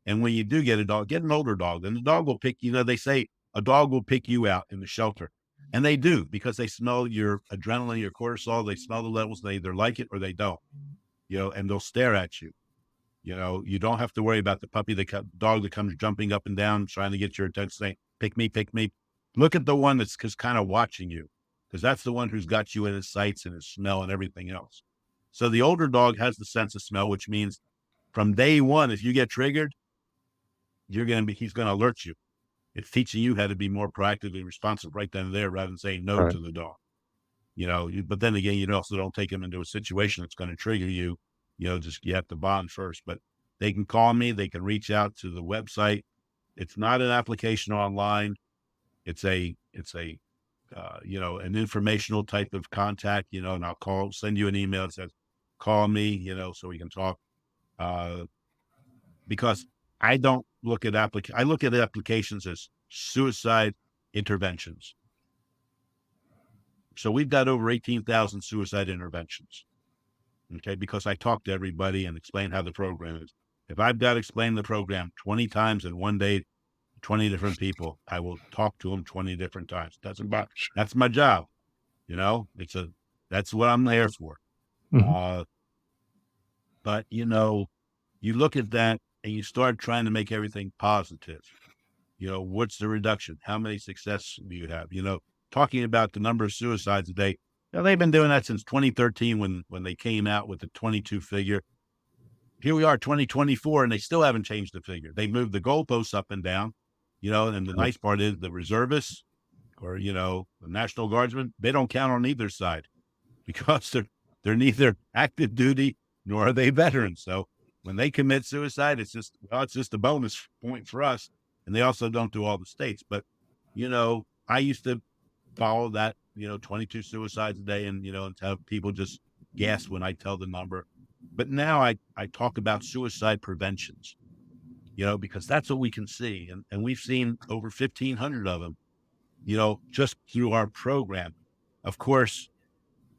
And when you do get a dog, get an older dog. And the dog will pick, they say a dog will pick you out in the shelter. And they do, because they smell your adrenaline, your cortisol. They smell the levels. They either like it or they don't, and they'll stare at you. You don't have to worry about the dog that comes jumping up and down, trying to get your attention, saying, pick me, pick me. Look at the one that's just kind of watching you, because that's the one who's got you in his sights and his smell and everything else. So the older dog has the sense of smell, which means from day one, if you get triggered, he's going to alert you. It's teaching you how to be more proactively responsive right then and there rather than saying no Right. to the dog. But then again, you also don't take them into a situation that's going to trigger you. Just you have to bond first. But they can call me. They can reach out to the website. It's not an application online. It's an informational type of contact. And send you an email that says, "Call me," so we can talk. Uh, because I don't look at I look at applications as suicide interventions. So we've got over 18,000 suicide interventions. Okay, because I talk to everybody and explain how the program is. If I've got to explain the program 20 times in one day, 20 different people, I will talk to them 20 different times. Sure. That's my job. That's what I'm there for. Mhm. Uh, but you look at that and you start trying to make everything positive. What's the reduction? How many success do you have? Talking about the number of suicides a day. They've been doing that since 2013 when they came out with the 22 figure. Here we are, 2024, and they still haven't changed the figure. They moved the goalposts up and down. And the Right. nice part is the reservists or the National Guardsmen, they don't count on either side because they're neither active duty nor are they veterans. So when they commit suicide, it's just a bonus point for us. And they also don't do all the states. But I used to follow that 22 suicides a day, and have people just gasp when I tell the number. But now I talk about suicide preventions, because that's what we can see, and we've seen over 1,500 of them, just through our program. Of course,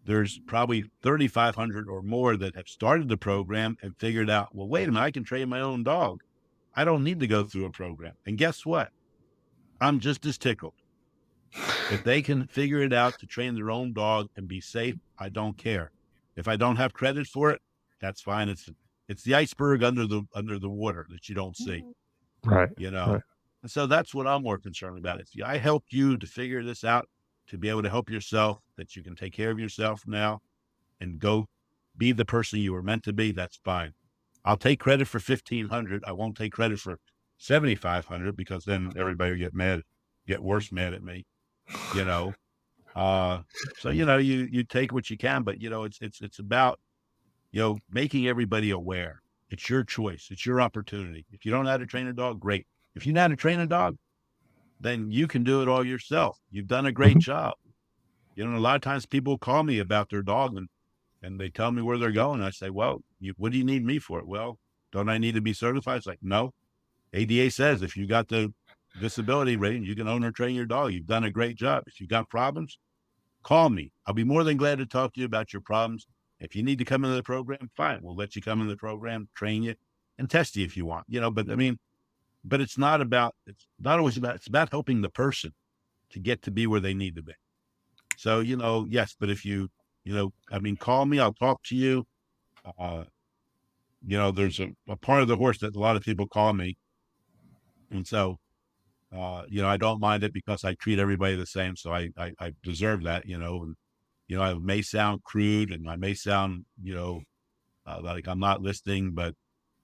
there's probably 3,500 or more that have started the program and figured out, well, wait a minute, I can train my own dog. I don't need to go through a program. And guess what? I'm just as tickled. If they can figure it out to train their own dog and be safe, I don't care. If I don't have credit for it, that's fine. It's the iceberg under the water that you don't see, Right. you Right. know. And so that's what I'm more concerned about. I helped you to figure this out, to be able to help yourself, that you can take care of yourself now and go be the person you were meant to be. That's fine. I'll take credit for 1,500. I won't take credit for 7,500 because then everybody will get worse mad at me, you know. Uh, so you take what you can, but it's about making everybody aware. It's your choice. It's your opportunity. If you don't know how to train a dog, great. If you know how to train a dog, then you can do it all yourself. You've done a great Mhm. job. A lot of times people call me about their dog and they tell me where they're going. I say, well, what do you need me for? Well, don't I need to be certified? It's like, no. ADA says if you got the disability rating, you can own or train your dog. You've done a great job. If you got problems, call me. I'll be more than glad to talk to you about your problems. If you need to come into the program, fine. We'll let you come into the program, train you, and test you if you want. But I mean, but it's not always about, it's about helping the person to get to be where they need to be. So, yes, but if I mean, call me, I'll talk to you. Uh, there's a part of the horse that a lot of people call me. And so, I don't mind it because I treat everybody the same. So I deserve that, and, I may sound crude and I may sound, like I'm not listening, but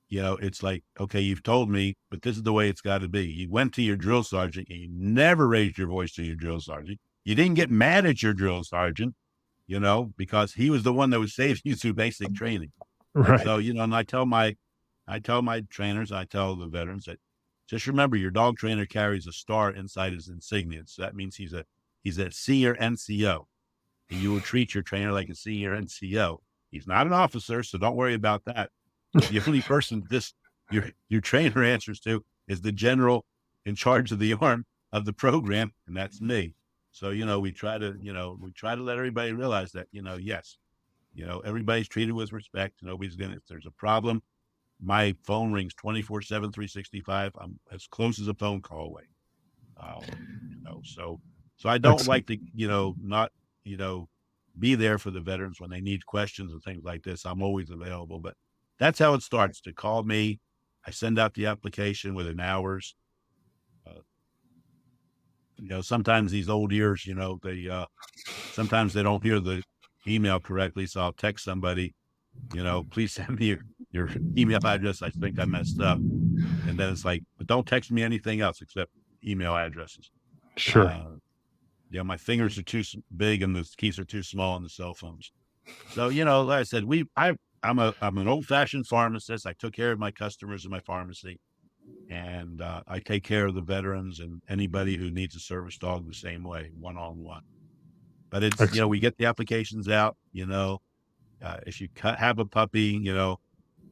it's like, okay, you've told me, but this is the way it's got to be. You went to your drill sergeant and you never raised your voice to your drill sergeant. You didn't get mad at your drill sergeant, because he was the one that was saving you through basic training. Right. So, and I tell my trainers, I tell the veterans that just remember your dog trainer carries a star inside his insignia. So that means he's a senior NCO, and you will treat your trainer like a senior NCO. He's not an officer, so don't worry about that. The only person your trainer answers to is the general in charge of the arm of the program, and that's me. So, we try to let everybody realize that, yes, everybody's treated with respect. Nobody's if there's a problem, my phone rings 24/7, 365. I'm as close as a phone call away. So I don't Excellent. like to, not, you know, be there for the veterans when they need questions and things like this. I'm always available, but that's how it starts. To call me, I send out the application within hours. Uh, sometimes these old ears, sometimes they don't hear the email correctly. So I'll text somebody, please send me your email address, I think I messed up. And then it's like, but don't text me anything else except email addresses. Sure. Uh, yeah, my fingers are too big and the keys are too small on the cell phones. So, like I said, I'm an old fashioned pharmacist. I took care of my customers in my pharmacy, and I take care of the veterans and anybody who needs a service dog the same way, one on one. But it's, Excellent. we get the applications out, if you have a puppy, I'll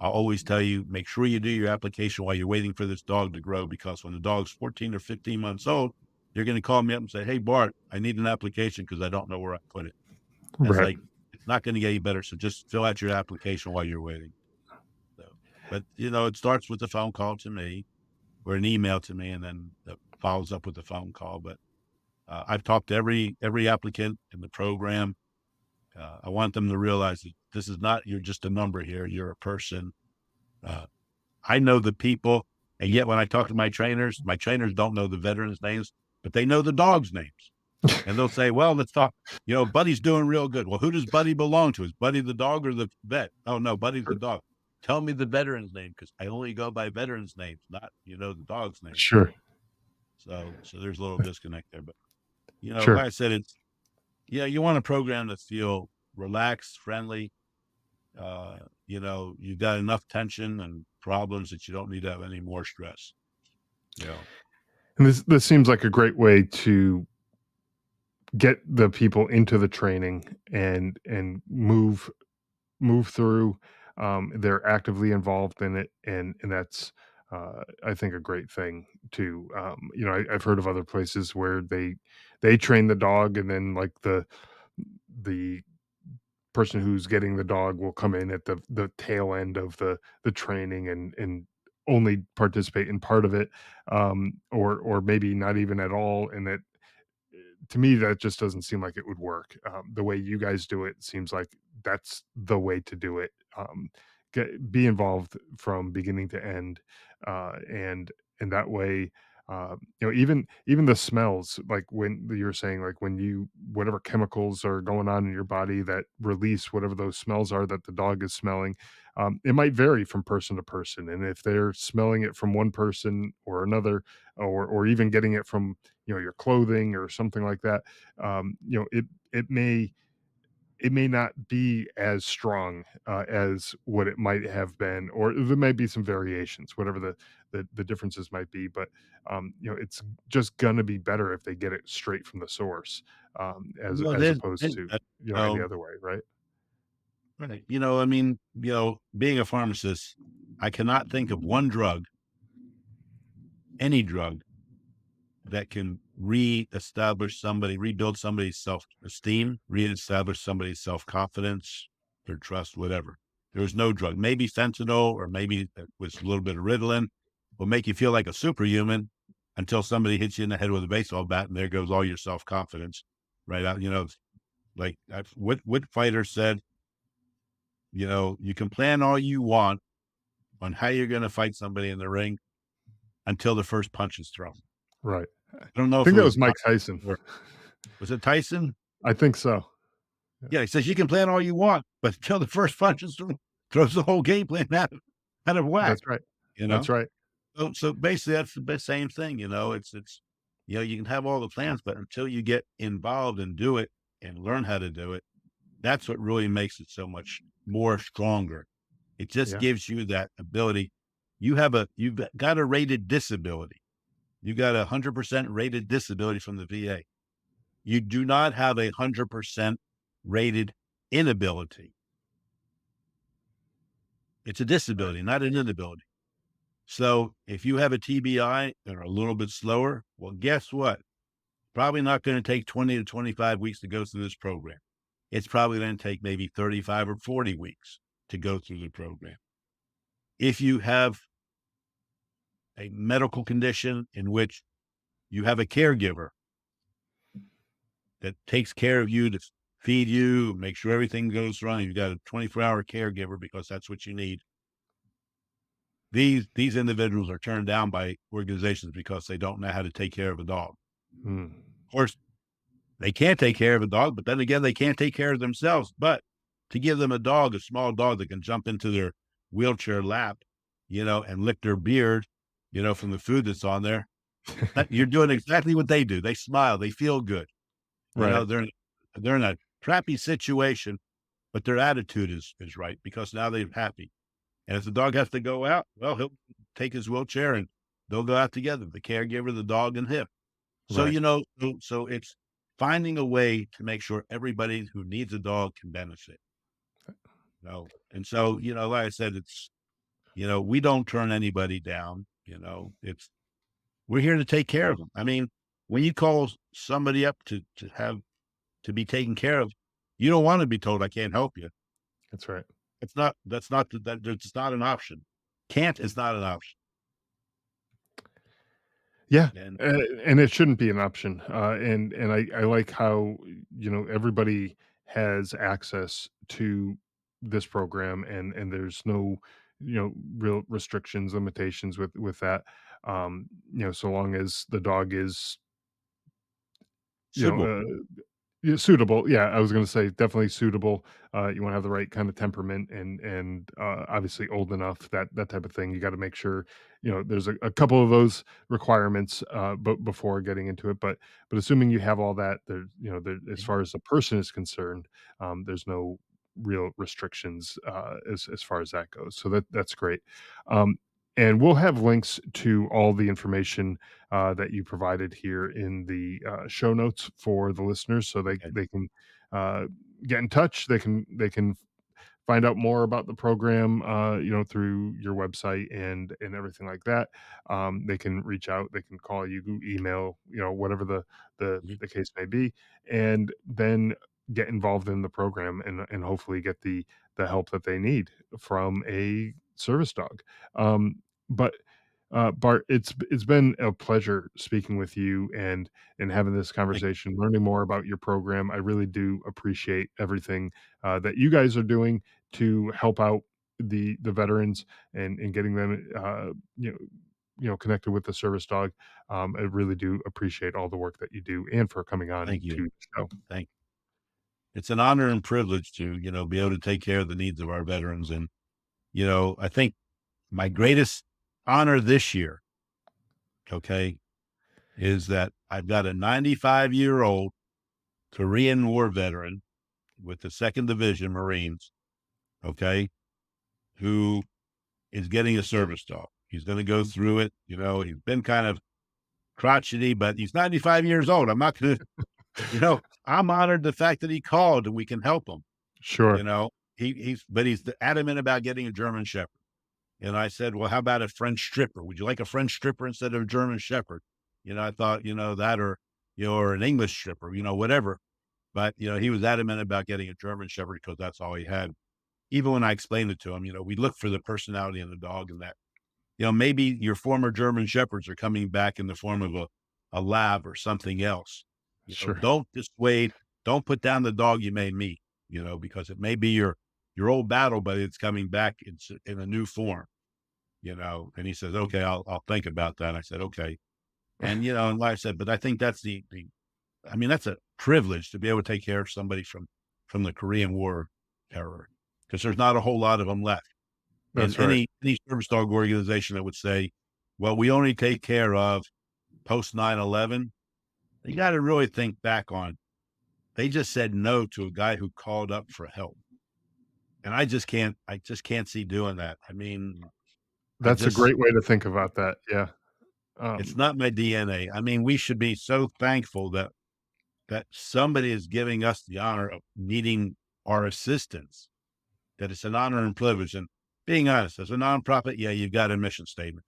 always tell you, make sure you do your application while you're waiting for this dog to grow, because when the dog's 14 or 15 months old, you're going to call me up and say, "Hey, Bart, I need an application because I don't know where I put it." That's Right. like, it's not going to get any better. So just fill out your application while you're waiting. So, but it starts with a phone call to me or an email to me, and then follows up with a phone call. But I've talked to every applicant in the program. I want them to realize that this is not, you're just a number here. You're a person. Uh, I know the people, and yet when I talk to my trainers don't know the veterans' names, but they know the dogs' names. And they'll say, "Well, let's talk. Buddy's doing real good." Well, who does Buddy belong to? Is Buddy the dog or the vet? Oh no, Buddy's the dog. Tell me the veteran's name, because I only go by veterans' names, not the dog's name. Sure. So there's a little disconnect there, but Sure. like I said, it's you want a program that feel relaxed, friendly. You've got enough tension and problems that you don't need to have any more stress. You know, And this seems like a great way to get the people into the training and move through. They're actively involved in it, and that's I think a great thing too. I've heard of other places where they train the dog, and then like the person who's getting the dog will come in at the tail end of the training and only participate in part of it, or maybe not even at all, and that to me, that just doesn't seem like it would work. The way you guys do it seems like that's the way to do it. Be involved from beginning to end, and that way, even the smells, like when you're saying, like when you whatever chemicals are going on in your body that release whatever those smells are that the dog is smelling, it might vary from person to person, and if they're smelling it from one person or another, or even getting it from your clothing or something like that, it may not be as strong as what it might have been, or there might be some variations, whatever the differences might be. But it's just gonna be better if they get it straight from the source, as opposed to any oh, other way, right? right. I mean, being a pharmacist, I cannot think of one drug, any drug, that can rebuild somebody's self-esteem, reestablish somebody's self-confidence, their trust, whatever. There's no drug. Maybe fentanyl, or maybe with a little bit of Ritalin, will make you feel like a superhuman until somebody hits you in the head with a baseball bat, and there goes all your self-confidence right out. Like Wit Fighter said, you can plan all you want on how you're going to fight somebody in the ring until the first punch is thrown. Right. I I don't know if think it that was was Mike Tyson. or was it Tyson? I think so. Yeah, Yeah, he says you can plan all you want, but until the first punch is thrown, throws the whole game plan out of whack. that's right. You That's know, right. so basically that's the same thing. It's you can have all the plans, but until you get involved and do it and learn how to do it, that's what really makes it so much more stronger. It just Yeah. gives you that ability. You've got a rated disability. You got 100% rated disability from the VA. You do not have 100% rated inability. It's a Right. disability, not an inability. So if you have a TBI and are a little bit slower, well, guess what? Probably not going to take 20 to 25 weeks to go through this program. It's probably going to take maybe 35 or 40 weeks to go through the program. If you have a medical condition in which you have a caregiver that takes care of you, to feed you, make sure everything goes right, you've got a 24-hour caregiver because that's what you need. These individuals are turned down by organizations because they don't know how to take care of a dog. Mm. Of course, they can't take care of a dog, but then again, they can't take care of themselves. But to give them a small dog that can jump into wheelchair lap, and lick their beard, from the food that's on there, you're doing exactly what they do. They smile, they feel good. Right. They're in a crappy situation, but their attitude is right because now they're happy. And if the dog has to go out, well, he'll take his wheelchair and they'll go out together, the caregiver, the dog, and him. So, Right. so it's finding a way to make sure everybody who needs a dog can benefit. And so, like I said, we don't turn anybody down. It's we're here to take care of them. I mean, when you call somebody up to be taken care of, you don't want to be told I can't help you. That's right. That's not an option. Can't is not an option. Yeah, And and it shouldn't be an option, and I like how, everybody has access to this program, and there's no, real restrictions, limitations with that, so long as the dog is, you know, suitable. yeah, suitable. Yeah, I was gonna say definitely suitable. You wanna have the right kind of temperament and obviously old enough, that type of thing. You gotta make sure, there's a couple of those requirements, but before getting into it. But assuming you have all that, there as Mhm. far as the person is concerned, there's no real restrictions, as far as that goes. So that's great. Um, and we'll have links to all the information that you provided here in the show notes for the listeners, so Okay. they can uh, get in touch. They can find out more about the program, through your website and everything like that. They can reach out, they can call you, email, whatever Mhm. the case may be, and then get involved in the program and hopefully get the help that they need from a service dog. But Bart, it's been a pleasure speaking with you and having this Thank you. conversation, learning more about your program. I really do appreciate everything that you guys are doing to help out the veterans and getting them connected with the service dog. I really do appreciate all the work that you do and for coming on Thank you. to the show. Thank It's an honor and privilege to, be able to take care of the needs of our veterans. And, I think my greatest honor this year, okay, is that I've got a 95-year-old Korean War veteran with the 2nd Division Marines, okay, who is getting a service dog. He's going to go through it. He's been kind of crotchety, but he's 95 years old. I'm not going to, I'm honored the fact that he called and we can help him. You Sure, know, he's adamant about getting a German Shepherd. And I said, well, how about a French stripper? Would you like a French stripper instead of a German Shepherd? I thought, that or an English stripper, whatever. But, he was adamant about getting a German Shepherd because that's all he had. Even when I explained it to him, we look for the personality in the dog and that, maybe your former German Shepherds are coming back in the form of a lab or something else. sure. Don't dissuade, don't put down the dog you may meet, because it may be your old battle, but it's coming back in a new form, And he says, okay, I'll think about that. I said, okay. And, and like I said, but I think that's I mean, that's a privilege to be able to take care of somebody from the Korean War era because there's not a whole lot of them left. And That's right. any service dog organization that would say, well, we only take care of post 9/11, you got to really think back on, they just said no to a guy who called up for help. And I just can't see doing that. I mean, I That's a just, great way to think about that. Yeah. it's Um, not my DNA. I mean, we should be so thankful that somebody is giving us the honor of needing our assistance, that it's an honor and privilege. And being honest, as a nonprofit, yeah, you've got a mission statement.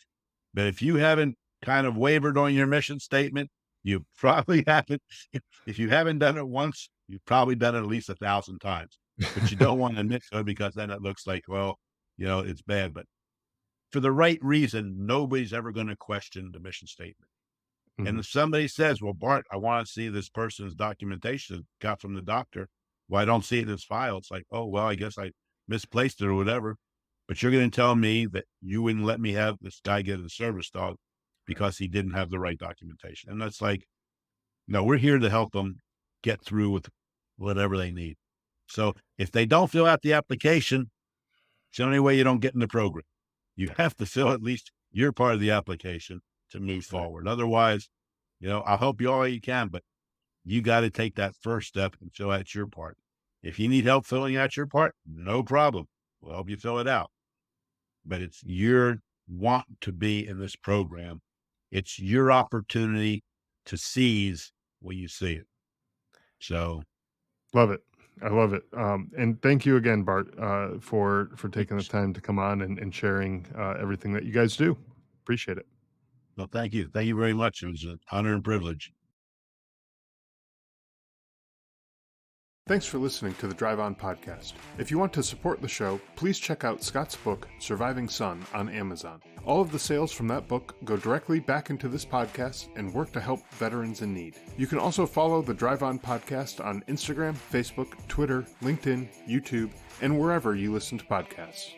But if you haven't kind of wavered on your mission statement, you probably haven't. If you haven't done it once, you've probably done it at least 1,000 times. But you don't want to admit to it because then it looks like, well, it's bad. But for the right reason, nobody's ever going to question the mission statement. And mhm, if somebody says, well, Bart, I want to see this person's documentation got from the doctor. Well, I don't see it in his file. It's like, oh, well, I guess I misplaced it or whatever. But you're going to tell me that you wouldn't let me have this guy get a service dog because he didn't have the right documentation. And that's like, no, we're here to help them get through with whatever they need. So if they don't fill out the application, It's the only way you don't get in the program. You have to fill at least your part of the application to move Right. forward. Otherwise, I'll help you all you can, but you got to take that first step and fill out your part. If you need help filling out your part, no problem. We'll help you fill it out. But it's your want to be in this program. It's your opportunity to seize when you see it. So Love it. I love it. And thank you again, Bart, for taking the thanks. time to come on and sharing everything that you guys do. Appreciate it. Well, thank you. Thank you very much. It was an honor and privilege. Thanks for listening to the Drive On podcast. If you want to support the show, please check out Scott's book, Surviving Son, on Amazon. All of the sales from that book go directly back into this podcast and work to help veterans in need. You can also follow the Drive On podcast on Instagram, Facebook, Twitter, LinkedIn, YouTube, and wherever you listen to podcasts.